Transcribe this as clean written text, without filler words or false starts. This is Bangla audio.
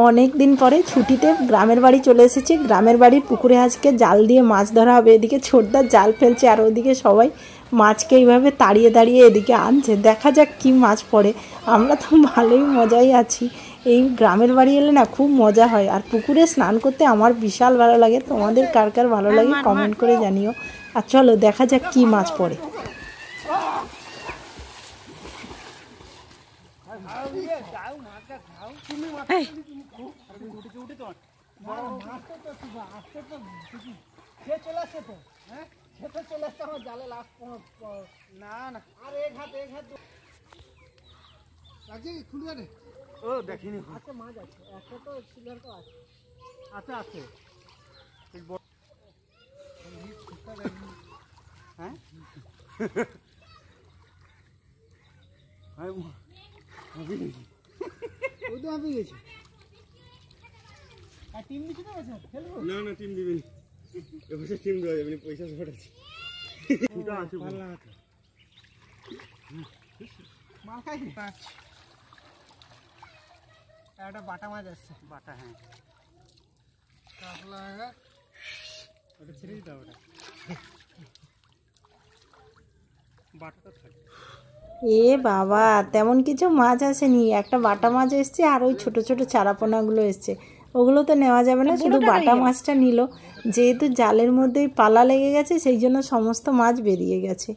অনেক দিন পরে ছুটিতে গ্রামের বাড়ি চলে এসেছি। গ্রামের বাড়ির পুকুরে আজকে জাল দিয়ে মাছ ধরা হবে। এদিকে ছোটদা জাল ফেলছে আর ওদিকে সবাই মাছকে এইভাবে তাড়িয়ে তাড়িয়ে এদিকে আনছে। দেখা যাক কি মাছ পড়ে। আমরা তো ভালোই মজাই আছি। এই গ্রামের বাড়ি এলে না খুব মজা হয়। আর পুকুরে স্নান করতে আমার বিশাল ভালো লাগে। তোমাদের কার কার ভালো লাগে কমেন্ট করে জানিও। আর চলো দেখা যাক কি মাছ পড়ে। না টিম দিবেন, এবছর টিম দেওয়া যাবে না, পয়সা শর্ট আছে। একটা বাটা মাছ আসছে। বাটা, হ্যাঁ ওটা ছেড়ে দিতে হবে। বাটাটা থাকে। এ বাবা, তেমন কিছু মাছ আসেনি। একটা বাটা মাছ এসছে আর ওই ছোট ছোট চারাপোনাগুলো এসছে। ওগুলো তো নেওয়া যাবে না, শুধু বাটা মাছটা নিল। যেহেতু জালের মধ্যেই পালা লেগে গেছে সেই জন্য সমস্ত মাছ বেরিয়ে গেছে।